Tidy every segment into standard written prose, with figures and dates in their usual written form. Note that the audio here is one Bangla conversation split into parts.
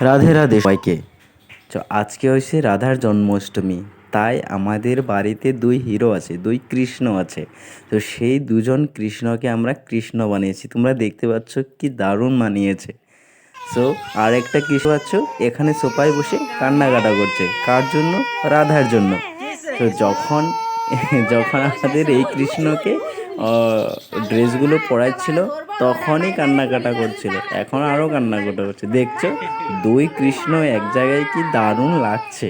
রাধে রাধে সবাইকে। তো আজকে হচ্ছে রাধার জন্মাষ্টমী। তাই আমাদের বাড়িতে দুই হিরো আছে, দুই কৃষ্ণ আছে। তো সেই দুজন কৃষ্ণকে আমরা কৃষ্ণ বানিয়েছি, তোমরা দেখতে পাচ্ছ কি দারুণ মানিয়েছে। সো আর একটা কৃষ্ণ পাচ্ছ এখানে সোফায় বসে কান্নাকাটা করছে, কার জন্য? রাধার জন্য। তো যখন যখন আমাদের এই কৃষ্ণকে ড্রেসগুলো পরাচ্ছিল তখনই কান্নাকাটা করছিল, এখন আরও কান্নাকাটা করছে। দেখছো দুই কৃষ্ণ এক জায়গায়, কি দারুণ লাগছে।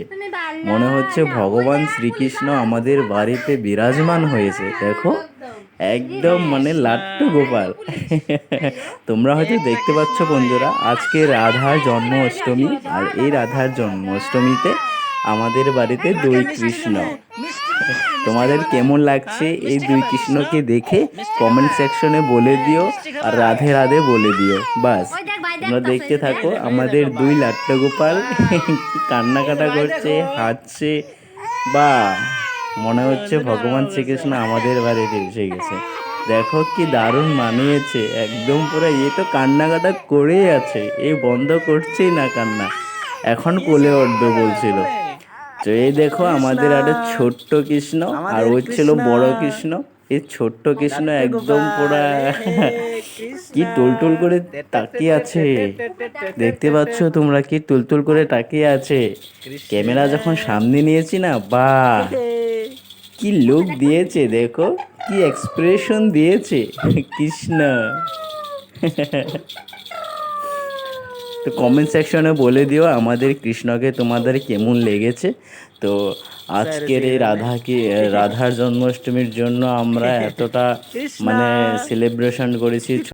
মনে হচ্ছে ভগবান শ্রীকৃষ্ণ আমাদের বাড়িতে বিরাজমান হয়েছে। দেখো একদম মানে লাট্টু গোপাল। তোমরা হয়তো দেখতে পাচ্ছ বন্ধুরা, আজকে রাধার জন্ম অষ্টমী, আর এই রাধার জন্ম অষ্টমীতে আমাদের বাড়িতে দুই কৃষ্ণ। তোমাদের কেমন লাগছে এই দুই কৃষ্ণকে দেখে কমেন্ট সেকশনে বলে দিও, আর রাধে রাধে বলে দিও। বাস তোমরা দেখতে থাকো আমাদের দুই লাট্টু গোপাল কি কান্নাকাটা করছে, হাসছে। বা মনে হচ্ছে ভগবান শ্রীকৃষ্ণ আমাদের বাড়িতে এসে গেছে। দেখো কি দারুণ মানিয়েছে, একদম পুরো এ তো কান্নাকাটা করেই আছে, এ বন্ধ করছেই না কান্না, এখন কোলে উঠবে বলছিল। তো এই দেখো আমাদের একটা ছোট্ট কৃষ্ণ, আর ওই ছিল বড় কৃষ্ণ। এই ছোট্ট কৃষ্ণ একদম পুরা কি টুলটুল করে তাকিয়ে আছে। দেখতে পাচ্ছ তোমরা কি টুলটুল করে তাকিয়ে আছে। ক্যামেরা যখন সামনে নিয়েছি না, বা কি লুক দিয়েছে, দেখো কি এক্সপ্রেশন দিয়েছে কৃষ্ণ। তো কমেন্ট সেকশনে বলে দিও আমাদের কৃষ্ণকে তোমাদের কেমন লেগেছে। তো আজকের এই রাধার জন্মাষ্টমীর জন্য আমরা এতটা মানে সেলিব্রেশন করেছি।